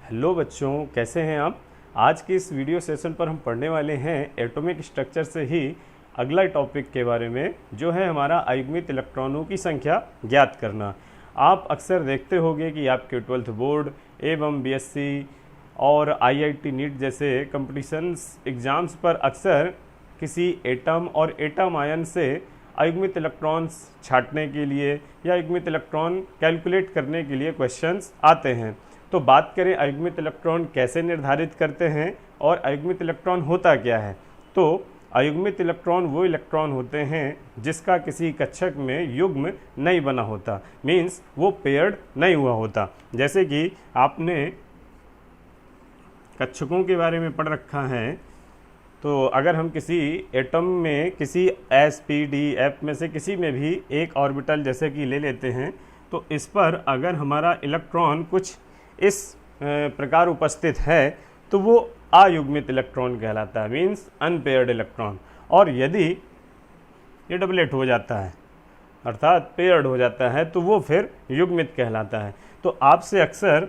Hello बच्चों, कैसे हैं आप। आज के इस वीडियो सेशन पर हम पढ़ने वाले हैं एटॉमिक स्ट्रक्चर से ही अगला टॉपिक के बारे में, जो है हमारा अयुग्मित इलेक्ट्रॉनों की संख्या ज्ञात करना। आप अक्सर देखते होंगे कि आपके 12th बोर्ड एवं बीएससी और आईआईटी नीट जैसे कंपटीशंस एग्ज़ाम्स पर अक्सर किसी एटम और एटम आयन से अयुग्मित इलेक्ट्रॉन्स छांटने के लिए या अयुग्मित इलेक्ट्रॉन कैलकुलेट करने के लिए क्वेश्चंस आते हैं। तो बात करें अयुग्मित इलेक्ट्रॉन कैसे निर्धारित करते हैं और अयुग्मित इलेक्ट्रॉन होता क्या है। तो अयुग्मित इलेक्ट्रॉन वो इलेक्ट्रॉन होते हैं जिसका किसी कक्षक में युग्म नहीं बना होता, मीन्स वो पेयर्ड नहीं हुआ होता। जैसे कि आपने कक्षकों के बारे में पढ़ रखा है, तो अगर हम किसी एटम में किसी एस पी डी एफ में से किसी में भी एक ऑर्बिटल जैसे कि ले लेते हैं, तो इस पर अगर हमारा इलेक्ट्रॉन कुछ इस प्रकार उपस्थित है तो वो अयुग्मित इलेक्ट्रॉन कहलाता है, मीन्स अनपेयर्ड इलेक्ट्रॉन। और यदि ये डबलेट हो जाता है अर्थात पेयर्ड हो जाता है तो वो फिर युग्मित कहलाता है। तो आपसे अक्सर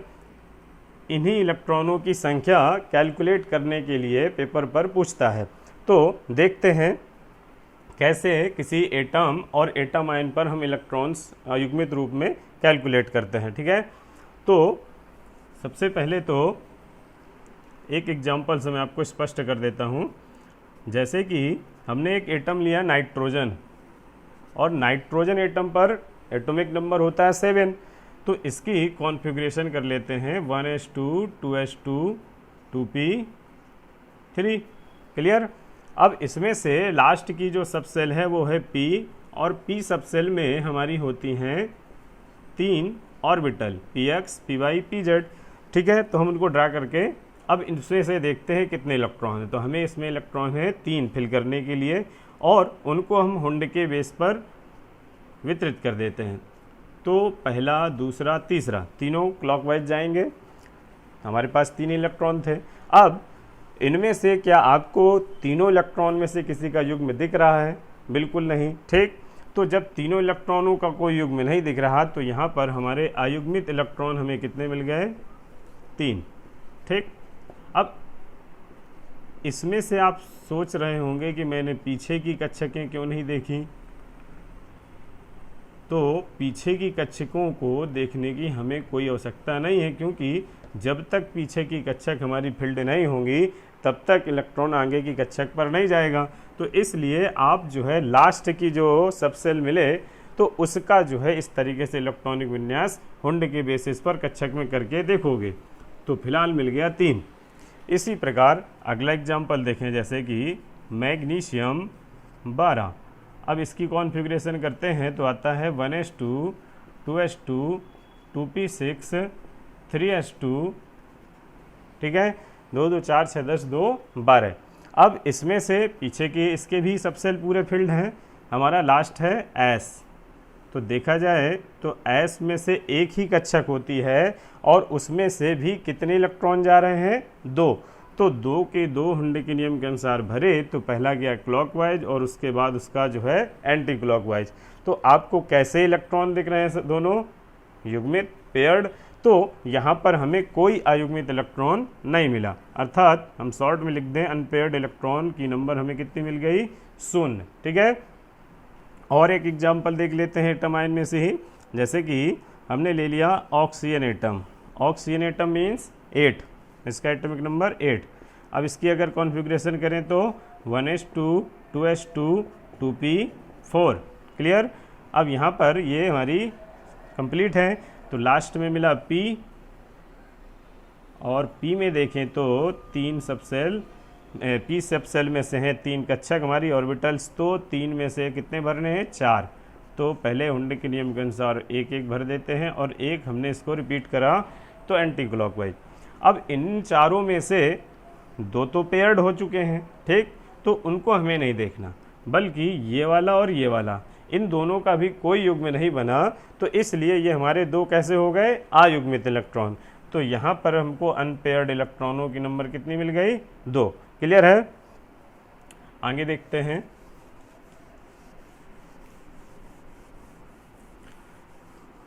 इन्हीं इलेक्ट्रॉनों की संख्या कैलकुलेट करने के लिए पेपर पर पूछता है। तो देखते हैं कैसे किसी एटम और एटम आयन पर हम इलेक्ट्रॉन्स युग्मित रूप में कैलकुलेट करते हैं। ठीक है, तो सबसे पहले तो एक एग्जांपल से मैं आपको स्पष्ट कर देता हूँ। जैसे कि हमने एक एटम लिया नाइट्रोजन, और नाइट्रोजन एटम पर एटॉमिक नंबर होता है 7। तो इसकी कॉन्फ़िगरेशन कर लेते हैं 1s2 2s2 2p3। क्लियर। अब इसमें से लास्ट की जो सब सेल है वो है p, और p सब सेल में हमारी होती हैं 3 ऑर्बिटल px py pz। ठीक है, तो हम उनको ड्रा करके अब इनमें से देखते हैं कितने इलेक्ट्रॉन हैं। तो हमें इसमें इलेक्ट्रॉन है 3 फिल करने के लिए, और उनको हम हुंड के बेस पर वितरित कर देते हैं। तो पहला, दूसरा, तीसरा तीनों क्लॉकवाइज जाएंगे। हमारे पास 3 इलेक्ट्रॉन थे। अब इनमें से क्या आपको तीनों इलेक्ट्रॉन में से किसी का युग्म दिख रहा है? बिल्कुल नहीं। ठीक, तो जब तीनों इलेक्ट्रॉनों का कोई युग्म नहीं दिख रहा तो यहाँ पर हमारे अयुग्मित इलेक्ट्रॉन हमें कितने मिल गए? 3। ठीक, अब इसमें से आप सोच रहे होंगे कि मैंने पीछे की कक्षकें क्यों नहीं देखी। तो पीछे की कक्षकों को देखने की हमें कोई आवश्यकता नहीं है, क्योंकि जब तक पीछे की कक्षक हमारी फील्ड नहीं होंगी तब तक इलेक्ट्रॉन आगे की कक्षक पर नहीं जाएगा। तो इसलिए आप जो है लास्ट की जो सबसेल मिले तो उसका जो है इस तरीके से इलेक्ट्रॉनिक विन्यास हुंड के बेसिस पर कक्षक में करके देखोगे। तो फिलहाल मिल गया 3। इसी प्रकार अगला एग्जाम्पल देखें, जैसे कि मैग्नीशियम 12। अब इसकी कॉन्फ़िगरेशन करते हैं तो आता है 1s2 2s2 2p6 3s2। ठीक है, 2 2 4 6 10 2 12। अब इसमें से पीछे के इसके भी सबसेल पूरे फील्ड हैं। हमारा लास्ट है s। तो देखा जाए तो s में से एक ही कक्षक होती है, और उसमें से भी कितने इलेक्ट्रॉन जा रहे हैं? 2। तो 2 के 2 हुंड के नियम के अनुसार भरे तो पहला गया क्लॉकवाइज और उसके बाद उसका जो है एंटी क्लॉकवाइज। तो आपको कैसे इलेक्ट्रॉन दिख रहे हैं? दोनों युग्मित, पेयर्ड। तो यहाँ पर हमें कोई अयुग्मित इलेक्ट्रॉन नहीं मिला, अर्थात हम शॉर्ट में लिख दें अनपेयर्ड इलेक्ट्रॉन की नंबर हमें कितनी मिल गई? 0। ठीक है, और एक एग्जाम्पल देख लेते हैं एटम आयन में से ही। जैसे कि हमने ले लिया oxygen atom. Oxygen atom means 8, इसका एटॉमिक नंबर 8। अब इसकी अगर कॉन्फ़िगरेशन करें तो 1s2 2s2 2p4। क्लियर। अब यहाँ पर ये हमारी कंप्लीट है। तो लास्ट में मिला p, और p में देखें तो 3 सबसेल, p सबसेल में से हैं 3 कक्षक हमारी ऑर्बिटल्स। तो 3 में से कितने भरने हैं? 4। तो पहले हुंड के नियम के अनुसार एक एक भर देते हैं, और एक हमने इसको रिपीट करा तो एंटी क्लॉकवाइज। अब इन चारों में से 2 तो पेयर्ड हो चुके हैं। ठीक, तो उनको हमें नहीं देखना, बल्कि ये वाला और ये वाला, इन दोनों का भी कोई युग्म नहीं बना। तो इसलिए ये हमारे 2 कैसे हो गए? अयुग्मित इलेक्ट्रॉन। तो यहाँ पर हमको अनपेयर्ड इलेक्ट्रॉनों की नंबर कितनी मिल गई? 2। क्लियर है। आगे देखते हैं।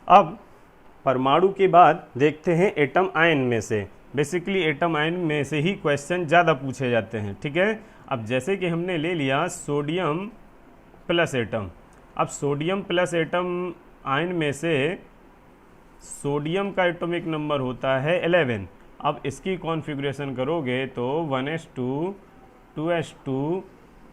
अब परमाणु के बाद देखते हैं एटम आयन में से। बेसिकली एटम आयन में से ही क्वेश्चन ज़्यादा पूछे जाते हैं, ठीक है। अब जैसे कि हमने ले लिया सोडियम प्लस एटम, अब सोडियम प्लस एटम आयन में से सोडियम का एटॉमिक नंबर होता है 11। अब इसकी कॉन्फ़िगरेशन करोगे तो 1s2 2s2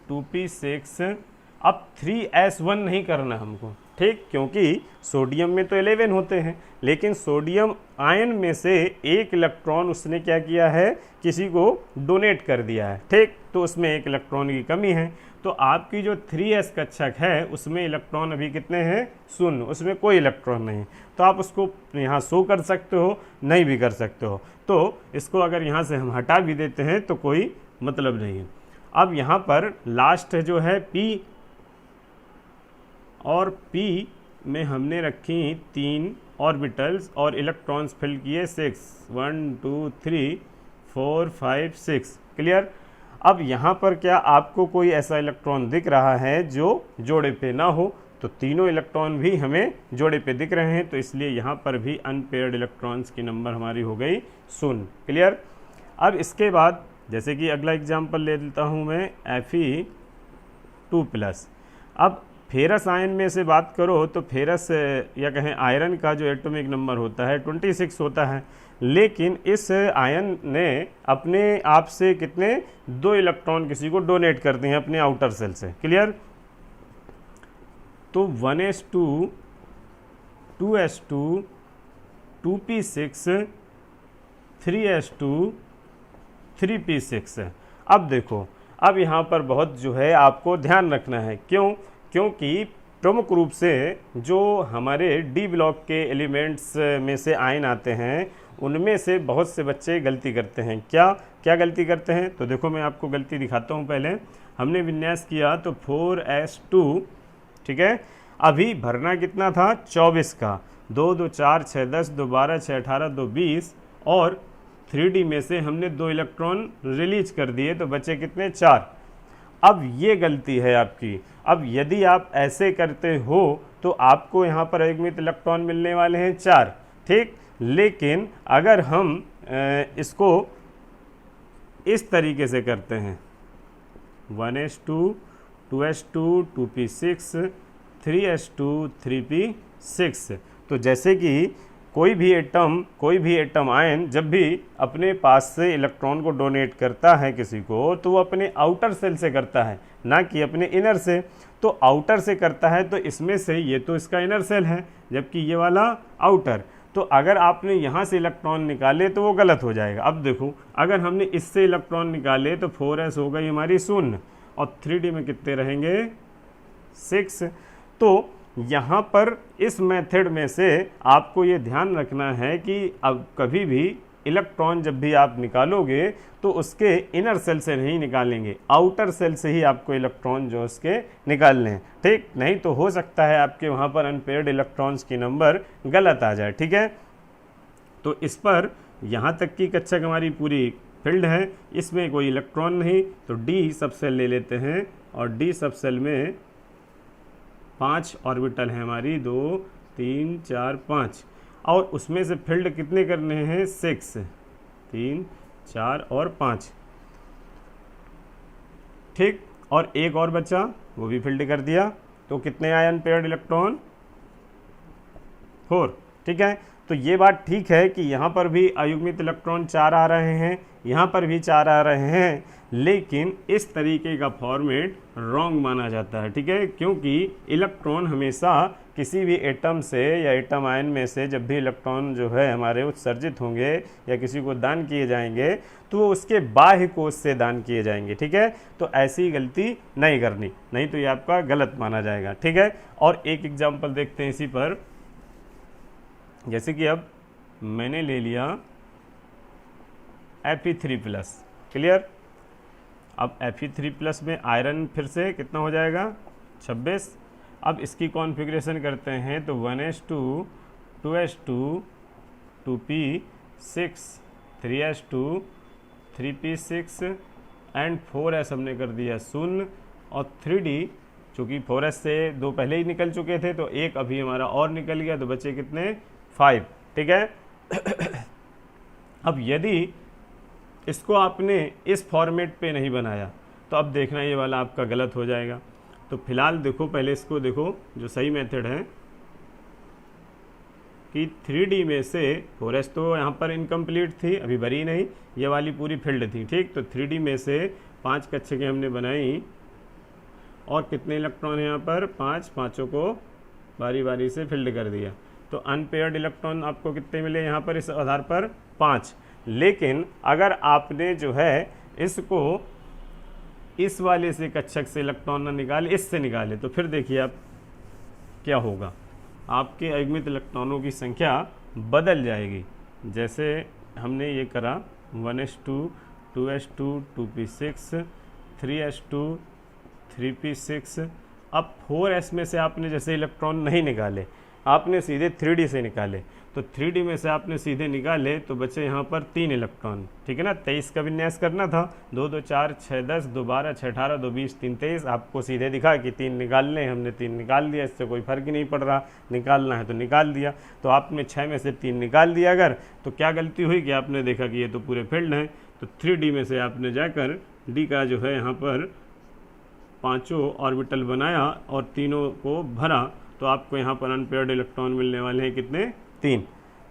2p6, अब 3s1 नहीं करना हमको, ठीक, क्योंकि सोडियम में तो 11 होते हैं, लेकिन सोडियम आयन में से एक इलेक्ट्रॉन उसने क्या किया है, किसी को डोनेट कर दिया है, ठीक, तो उसमें एक इलेक्ट्रॉन की कमी है। तो आपकी जो 3s कक्षक है उसमें इलेक्ट्रॉन अभी कितने हैं, 0, उसमें कोई इलेक्ट्रॉन नहीं। तो आप उसको यहाँ शो कर सकते हो, नहीं भी कर सकते हो। तो इसको अगर यहाँ से हम हटा भी देते हैं तो कोई मतलब नहीं है। अब यहाँ पर लास्ट जो है P, और P में हमने रखी 3 ऑर्बिटल्स और इलेक्ट्रॉन्स फिल किए 6, 1 2 3 4 5 6, क्लियर। अब यहाँ पर क्या आपको कोई ऐसा इलेक्ट्रॉन दिख रहा है जो जोड़े पे ना हो, तो तीनों इलेक्ट्रॉन भी हमें जोड़े पे दिख रहे हैं, तो इसलिए यहाँ पर भी अनपेयर्ड इलेक्ट्रॉन्स की नंबर हमारी हो गई 0, क्लियर। अब इसके बाद जैसे कि अगला एग्जांपल ले लेता हूँ मैं Fe2+। अब फेरस आयन में से बात करो तो फेरस या कहें आयरन का जो एटॉमिक नंबर होता है 26 होता है, लेकिन इस आयन ने अपने आप से कितने 2 इलेक्ट्रॉन किसी को डोनेट कर दिए हैं अपने आउटर सेल से, क्लियर। तो 1s2 2s2 2p6 3s2 3p6। अब देखो, अब यहाँ पर बहुत जो है आपको ध्यान रखना है, क्योंकि प्रमुख रूप से जो हमारे डी ब्लॉक के एलिमेंट्स में से आयन आते हैं उनमें से बहुत से बच्चे गलती करते हैं। क्या गलती करते हैं, तो देखो मैं आपको गलती दिखाता हूँ। पहले हमने विन्यास किया तो 4s2, ठीक है, अभी भरना कितना था 24 का, 2 2 4 6 10 2 12 6 18 2 20, और 3D में से हमने 2 इलेक्ट्रॉन रिलीज कर दिए तो बचे कितने 4। अब ये गलती है आपकी। अब यदि आप ऐसे करते हो तो आपको यहाँ पर अयुग्मित इलेक्ट्रॉन मिलने वाले हैं 4, ठीक, लेकिन अगर हम इसको इस तरीके से करते हैं 1s2 2s2 2p6 3s2 3p6, तो जैसे कि कोई भी एटम आयन जब भी अपने पास से इलेक्ट्रॉन को डोनेट करता है किसी को, तो वो अपने आउटर सेल से करता है, ना कि अपने इनर से। तो आउटर से करता है तो इसमें से ये तो इसका इनर सेल है, जबकि ये वाला आउटर। तो अगर आपने यहाँ से इलेक्ट्रॉन निकाले तो वो गलत हो जाएगा। अब देखो, अगर हमने इससे इलेक्ट्रॉन निकाले तो 4s हो गई हमारी 0, और 3D में कितने रहेंगे 6। तो यहाँ पर इस मेथड में से आपको ये ध्यान रखना है कि अब कभी भी इलेक्ट्रॉन जब भी आप निकालोगे तो उसके इनर सेल से नहीं निकालेंगे, आउटर सेल से ही आपको इलेक्ट्रॉन जो उसके निकालने हैं, ठीक। नहीं तो हो सकता है आपके वहाँ पर अनपेयर्ड इलेक्ट्रॉन्स की नंबर गलत आ जाए, ठीक है। तो इस पर यहाँ तक की कक्षक हमारी पूरी फील्ड है, इसमें कोई इलेक्ट्रॉन नहीं, तो डी सब सेल ले लेते हैं, और डी सब सेल में 5 ऑर्बिटल हैं हमारी, 2 3 4 5, और उसमें से फील्ड कितने करने हैं 6, 3 4 और 5, ठीक। और एक और बचा, वो भी फील्ड कर दिया, तो कितने आए अनपेयर्ड इलेक्ट्रॉन 4, ठीक है। तो ये बात ठीक है कि यहाँ पर भी अयुग्मित इलेक्ट्रॉन 4 आ रहे हैं, यहाँ पर भी 4 आ रहे हैं, लेकिन इस तरीके का फॉर्मेट रॉन्ग माना जाता है, ठीक है। क्योंकि इलेक्ट्रॉन हमेशा किसी भी एटम से या एटम आयन में से जब भी इलेक्ट्रॉन जो है हमारे उत्सर्जित होंगे या किसी को दान किए जाएंगे तो वो उसके बाह्य कोश से दान किए जाएंगे, ठीक है। तो ऐसी गलती नहीं करनी, नहीं तो ये आपका गलत माना जाएगा, ठीक है। और एक एग्जाम्पल देखते हैं इसी पर, जैसे कि अब मैंने ले लिया Fe3+, क्लियर। अब Fe3+ में आयरन फिर से कितना हो जाएगा 26। अब इसकी कॉन्फ़िगरेशन करते हैं तो 1s2 2s2 2p6 3s2 3p6 and 4s हमने कर दिया 0, और 3D चूँकि 4s से 2 पहले ही निकल चुके थे तो एक अभी हमारा और निकल गया, तो बचे कितने 5, ठीक है। अब यदि इसको आपने इस फॉर्मेट पे नहीं बनाया तो अब देखना ये वाला आपका गलत हो जाएगा। तो फिलहाल देखो, पहले इसको देखो, जो सही मेथड है कि 3D में से 4s तो यहाँ पर इनकम्प्लीट थी, अभी भरी नहीं, ये वाली पूरी फील्ड थी, ठीक। तो 3D में से 5 कक्षकें हमने बनाई और कितने इलेक्ट्रॉन हैं यहाँ पर 5, पाँचों को बारी बारी से फिल्ड कर दिया। तो अनपेयर्ड इलेक्ट्रॉन आपको कितने मिले यहाँ पर इस आधार पर 5। लेकिन अगर आपने जो है इसको इस वाले से कक्षक से इलेक्ट्रॉन न निकाले, इससे निकाले, तो फिर देखिए आप क्या होगा, आपके अयुग्मित इलेक्ट्रॉनों की संख्या बदल जाएगी। जैसे हमने ये करा 1s2 2s2 2p6 3s2 3p6। अब 4s में से आपने जैसे इलेक्ट्रॉन नहीं निकाले, आपने सीधे 3D से निकाले, तो 3D में से आपने सीधे निकाले तो बचे यहाँ पर 3 इलेक्ट्रॉन, ठीक है ना। 23 का विन्यास करना था, 2 2 4 6 10 2 12 6 18 2 20 3 23। आपको सीधे दिखा कि 3 निकालने, हमने 3 निकाल दिया, इससे कोई फर्क ही नहीं पड़ रहा, निकालना है तो निकाल दिया। तो आपने 6 में से 3 निकाल दिया अगर, तो क्या गलती हुई कि आपने देखा कि ये तो पूरे फील्ड हैं, तो 3D में से आपने जाकर D का जो है यहाँ पर 5 ऑर्बिटल बनाया और तीनों को भरा, तो आपको यहाँ पर अनपेयर्ड इलेक्ट्रॉन मिलने वाले हैं कितने 3।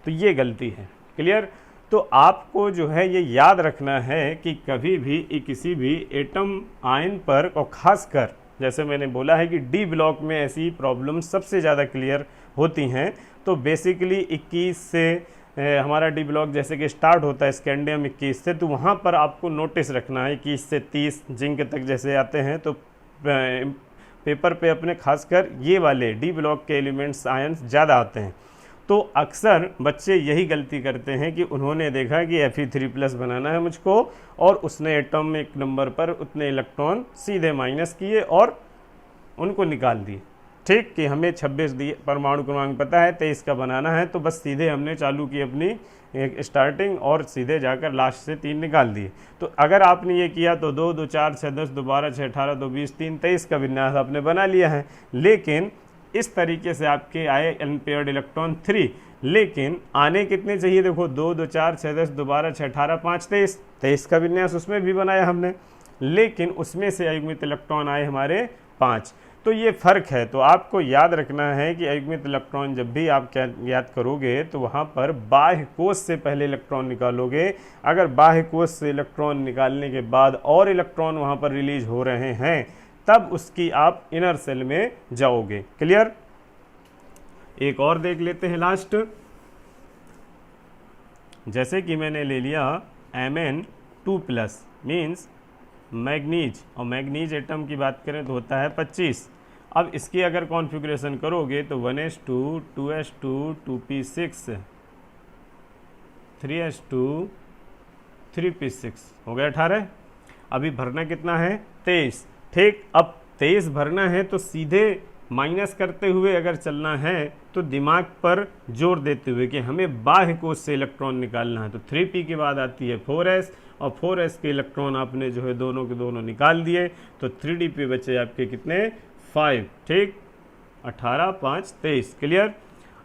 तो ये गलती है, क्लियर। तो आपको जो है ये याद रखना है कि कभी भी किसी भी एटम आयन पर, और ख़ासकर जैसे मैंने बोला है कि डी ब्लॉक में ऐसी प्रॉब्लम सबसे ज़्यादा क्लियर होती हैं। तो बेसिकली 21 से हमारा डी ब्लॉक जैसे कि स्टार्ट होता है स्कैंडियम 21 से, तो वहाँ पर आपको नोटिस रखना है 21 से 30 जिंक तक जैसे आते हैं, तो पेपर पे अपने खासकर ये वाले डी ब्लॉक के एलिमेंट्स आयन्स ज़्यादा आते हैं। तो अक्सर बच्चे यही गलती करते हैं कि उन्होंने देखा कि Fe3+ बनाना है मुझको, और उसने एटॉमिक नंबर पर उतने इलेक्ट्रॉन सीधे माइनस किए और उनको निकाल दिए, ठीक। कि हमें 26 दिए परमाणु क्रमांक पता है, 23 का बनाना है, तो बस सीधे हमने चालू की अपनी एक स्टार्टिंग और सीधे जाकर लास्ट से 3 निकाल दिए। तो अगर आपने ये किया तो 2 2 4 6 10 2 12 6 18 2 20 3 23 का विन्यास आपने बना लिया है। लेकिन इस तरीके से आपके आए अनपेयर्ड इलेक्ट्रॉन 3, लेकिन आने कितने चाहिए, देखो 2 2 4 6 10 2 12 6 18 5 23, 23 का विन्यास उसमें भी बनाया हमने, लेकिन उसमें से अयुग्मित इलेक्ट्रॉन आए हमारे 5। तो ये फ़र्क है। तो आपको याद रखना है कि अयुग्मित इलेक्ट्रॉन जब भी आप क्या याद करोगे तो वहाँ पर बाह्य कोश से पहले इलेक्ट्रॉन निकालोगे। अगर बाह्य कोश से इलेक्ट्रॉन निकालने के बाद और इलेक्ट्रॉन वहाँ पर रिलीज हो रहे हैं, तब उसकी आप इनर सेल में जाओगे, क्लियर। एक और देख लेते हैं लास्ट। जैसे कि मैंने ले लिया Mn2+ मीन्स मैग्नीज, और मैग्नीज एटम की बात करें तो होता है 25। अब इसकी अगर कॉन्फ़िगरेशन करोगे तो 1s2 2s2 2p6 3s2 3p6 हो गया 18। अभी भरना कितना है 23, ठीक। अब 23 भरना है तो सीधे माइनस करते हुए अगर चलना है तो दिमाग पर जोर देते हुए कि हमें बाह्य कोश से इलेक्ट्रॉन निकालना है। तो 3p के बाद आती है 4s, और 4s के इलेक्ट्रॉन आपने जो है दोनों के दोनों निकाल दिए, तो 3d पे बचे आपके कितने 5, ठीक। 18 5 23, क्लियर।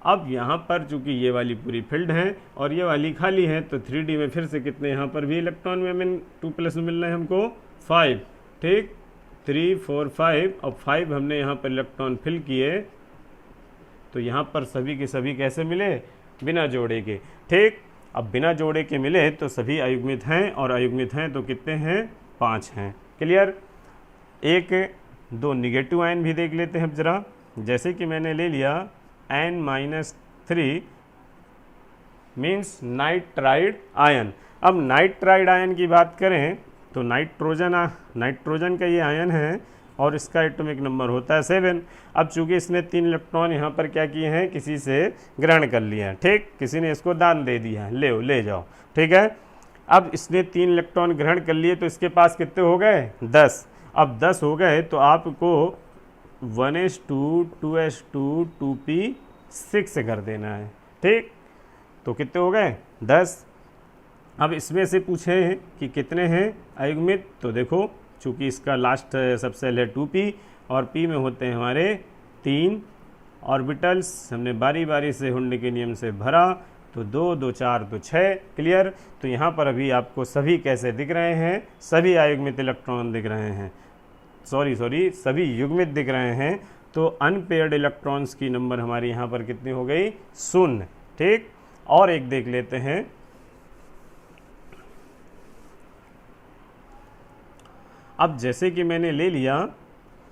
अब यहाँ पर चूंकि ये वाली पूरी फील्ड है और ये वाली खाली है, तो 3d में फिर से कितने यहाँ पर भी इलेक्ट्रॉन में Mn2+ मिल रहे हैं हमको 5, ठीक। 3 4 5 और 5 हमने यहाँ पर इलेक्ट्रॉन फिल किए, तो यहाँ पर सभी के सभी कैसे मिले, बिना जोड़े के, ठीक। अब बिना जोड़े के मिले तो सभी अयुग्मित हैं, और अयुग्मित हैं तो कितने हैं 5 हैं, क्लियर। एक 2 निगेटिव आयन भी देख लेते हैं जरा। जैसे कि मैंने ले लिया N-3 मीन्स नाइट्राइड आयन। अब नाइट्राइड आयन की बात करें तो नाइट्रोजन का ये आयन है और इसका एटॉमिक नंबर होता है 7। अब चूंकि इसने 3 इलेक्ट्रॉन यहाँ पर क्या किए हैं, किसी से ग्रहण कर लिया है, ठीक। किसी ने इसको दान दे दिया है, ले जाओ, ठीक है। अब इसने 3 इलेक्ट्रॉन ग्रहण कर लिए तो इसके पास कितने हो गए 10। अब 10 हो गए तो आपको 1s2 2s2 2p6 कर देना है, ठीक। तो कितने हो गए 10। अब इसमें से पूछे कि कितने हैं अयुग्मित, तो देखो चूँकि इसका लास्ट सबसेल है 2p और p में होते हैं हमारे 3 ऑर्बिटल्स, हमने बारी बारी से हुंड के नियम से भरा, तो 2 2 4 तो 6। क्लियर। तो यहाँ पर अभी आपको सभी कैसे दिख रहे हैं, सभी अयुग्मित इलेक्ट्रॉन दिख रहे हैं, सॉरी सभी युग्मित दिख रहे हैं। तो अनपेयर्ड इलेक्ट्रॉन्स की नंबर हमारी यहाँ पर कितनी हो गई, 0। ठीक। और एक देख लेते हैं, अब जैसे कि मैंने ले लिया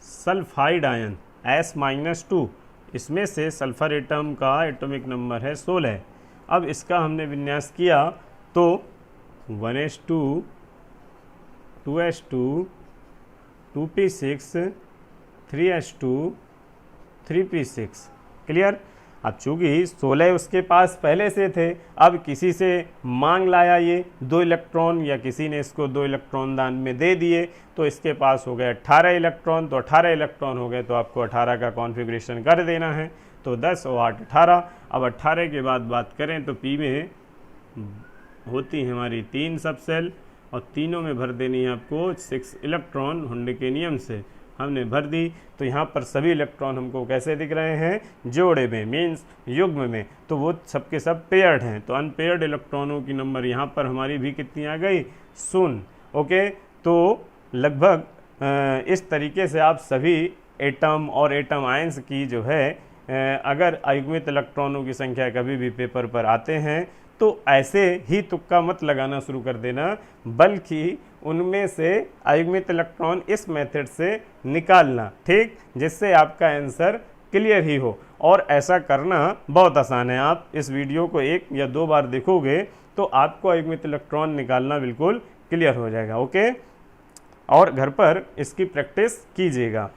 सल्फाइड आयन S-2, इसमें से सल्फर एटम का एटॉमिक नंबर है 16। अब इसका हमने विन्यास किया तो 1s2 2s2 2p6 3s2 3p6। Clear. अब चूंकि 16 उसके पास पहले से थे, अब किसी से मांग लाया ये 2 इलेक्ट्रॉन, या किसी ने इसको 2 इलेक्ट्रॉन दान में दे दिए, तो इसके पास हो गए 18 इलेक्ट्रॉन। तो 18 इलेक्ट्रॉन हो गए तो आपको 18 का कॉन्फ़िगरेशन कर देना है। तो 10 और 8 18। अब 18 के बाद बात करें तो पी में होती है हमारी 3 सब सेल, और तीनों में भर देनी है आपको 6 इलेक्ट्रॉन। हुंडे के नियम से हमने भर दी। तो यहाँ पर सभी इलेक्ट्रॉन हमको कैसे दिख रहे हैं, जोड़े में, मीन्स युग्म में। तो वो सबके सब पेयर्ड हैं। तो अनपेयर्ड इलेक्ट्रॉनों की नंबर यहाँ पर हमारी भी कितनी आ गई, 0। ओके। तो लगभग इस तरीके से आप सभी एटम और एटम आयंस की जो है अगर अयुग्मित इलेक्ट्रॉनों की संख्या कभी भी पेपर पर आते हैं तो ऐसे ही तुक्का मत लगाना शुरू कर देना, बल्कि उनमें से अयुग्मित इलेक्ट्रॉन इस मेथड से निकालना। ठीक। जिससे आपका आंसर क्लियर ही हो। और ऐसा करना बहुत आसान है। आप इस वीडियो को 1 या 2 बार देखोगे तो आपको अयुग्मित इलेक्ट्रॉन निकालना बिल्कुल क्लियर हो जाएगा। ओके। और घर पर इसकी प्रैक्टिस कीजिएगा।